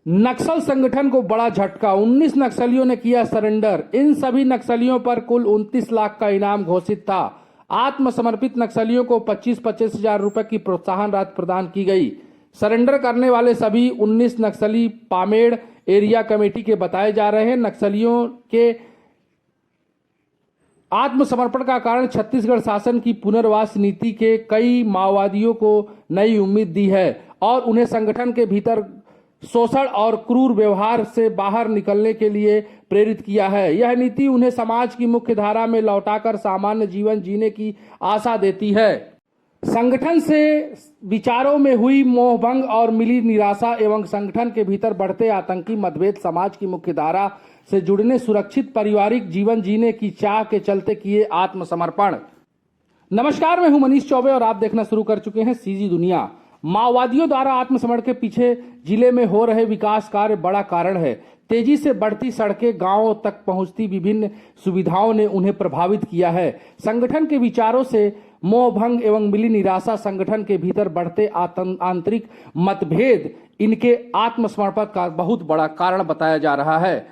नक्सल संगठन को बड़ा झटका, 19 नक्सलियों ने किया सरेंडर। इन सभी नक्सलियों पर कुल 29 लाख का इनाम घोषित था। आत्मसमर्पित नक्सलियों को 25-25 हजार रुपए की प्रोत्साहन राशि प्रदान की गई। सरेंडर करने वाले सभी 19 नक्सली पामेड़ एरिया कमेटी के बताए जा रहे हैं। नक्सलियों के आत्मसमर्पण का कारण छत्तीसगढ़ शासन की पुनर्वास नीति के कई माओवादियों को नई उम्मीद दी है और उन्हें संगठन के भीतर शोषण और क्रूर व्यवहार से बाहर निकलने के लिए प्रेरित किया है। यह नीति उन्हें समाज की मुख्य धारा में लौटाकर सामान्य जीवन जीने की आशा देती है। संगठन से विचारों में हुई मोहभंग और मिली निराशा एवं संगठन के भीतर बढ़ते आतंकी मतभेद समाज की मुख्य धारा से जुड़ने, सुरक्षित पारिवारिक जीवन जीने की चाह के चलते किए आत्मसमर्पण। नमस्कार, मैं हूं मनीष चौबे और आप देखना शुरू कर चुके हैं सीजी दुनिया। माओवादियों द्वारा आत्मसमर्पण के पीछे जिले में हो रहे विकास कार्य बड़ा कारण है। तेजी से बढ़ती सड़कें, गांवों तक पहुंचती विभिन्न सुविधाओं ने उन्हें प्रभावित किया है। संगठन के विचारों से मोहभंग एवं मिली निराशा, संगठन के भीतर बढ़ते आंतरिक मतभेद इनके आत्मसमर्पण का बहुत बड़ा कारण बताया जा रहा है।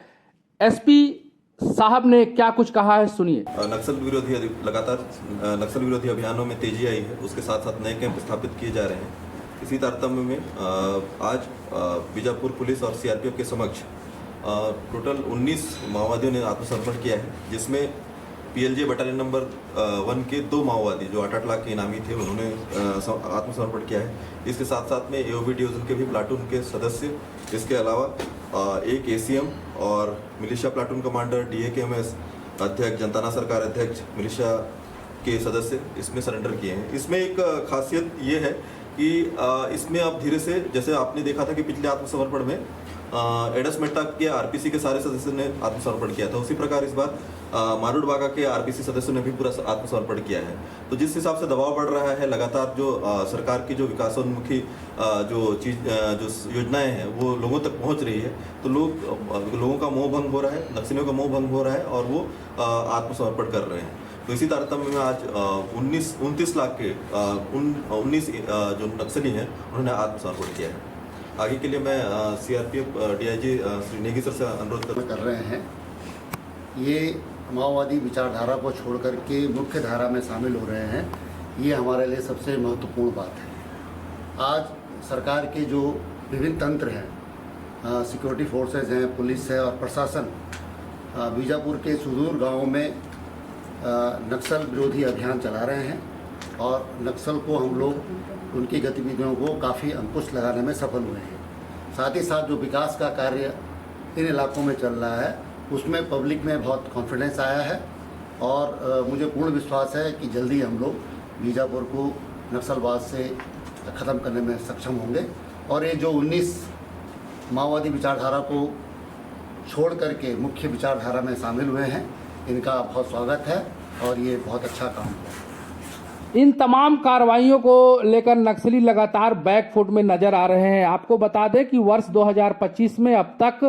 एसपी साहब ने क्या कुछ कहा है, सुनिए। लगातार नक्सल विरोधी अभियानों में तेजी आई है, उसके साथ साथ नए कैंप स्थापित किए जा रहे हैं। इसी तारतम्य में आज बीजापुर पुलिस और सीआरपीएफ के समक्ष टोटल 19 माओवादियों ने आत्मसमर्पण किया है, जिसमें पीएलजे बटालियन नंबर 1 के 2 माओवादी जो 8-8 लाख के इनामी थे, उन्होंने आत्मसमर्पण किया है। इसके साथ साथ में एओबी डिवीजन के भी प्लाटून के सदस्य, इसके अलावा एक एसीएम और मिलिशिया प्लाटून कमांडर, डीएकेएमएस अध्यक्ष, जनताना सरकार अध्यक्ष, मिलिशिया के सदस्य इसमें सरेंडर किए हैं। इसमें एक खासियत ये है कि इसमें अब धीरे से, जैसे आपने देखा था कि पिछले आत्मसमर्पण में एडस मेटा के आरपीसी के सारे सदस्यों ने आत्मसमर्पण किया था, उसी प्रकार इस बार मारूड बागा के आरपीसी सदस्यों ने भी पूरा आत्मसमर्पण किया है। तो जिस हिसाब से दबाव बढ़ रहा है, लगातार जो सरकार की जो विकासोन्मुखी जो योजनाएं हैं वो लोगों तक पहुंच रही है, तो लोगों का मोह भंग हो रहा है, नक्सलियों का मोह भंग हो रहा है और वो आत्मसमर्पण कर रहे हैं। तो इसी तारतम्य में आज 29 लाख के 19 जो नक्सली हैं उन्होंने आत्मसमर्पण किया है। आगे के लिए मैं CRPF DIG Shri Negi sir से अनुरोध कर रहे हैं। ये माओवादी विचारधारा को छोड़कर के मुख्य धारा में शामिल हो रहे हैं, ये हमारे लिए सबसे महत्वपूर्ण बात है। आज सरकार के जो विभिन्न तंत्र हैं, सिक्योरिटी फोर्सेज हैं, पुलिस है और प्रशासन बीजापुर के सुदूर गांवों में नक्सल विरोधी अभियान चला रहे हैं और नक्सल को हम लोग उनकी गतिविधियों को काफ़ी अंकुश लगाने में सफल हुए हैं। साथ ही साथ जो विकास का कार्य इन इलाकों में चल रहा है उसमें पब्लिक में बहुत कॉन्फिडेंस आया है और मुझे पूर्ण विश्वास है कि जल्दी हम लोग बीजापुर को नक्सलवाद से ख़त्म करने में सक्षम होंगे। और ये जो 19 माओवादी विचारधारा को छोड़ करके मुख्य विचारधारा में शामिल हुए हैं, इनका बहुत स्वागत है और ये बहुत अच्छा काम है। इन तमाम कार्रवाइयों को लेकर नक्सली लगातार बैकफुट में नजर आ रहे हैं। आपको बता दें कि वर्ष 2025 में अब तक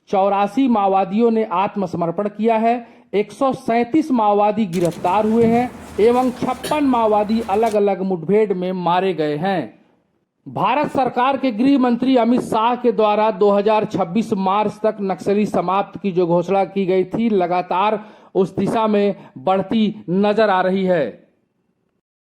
84 माओवादियों ने आत्मसमर्पण किया है, 137 माओवादी गिरफ्तार हुए हैं एवं 56 माओवादी अलग अलग मुठभेड़ में मारे गए हैं। भारत सरकार के गृह मंत्री अमित शाह के द्वारा 2026 मार्च तक नक्सली समाप्त की जो घोषणा की गई थी, लगातार उस दिशा में बढ़ती नजर आ रही है।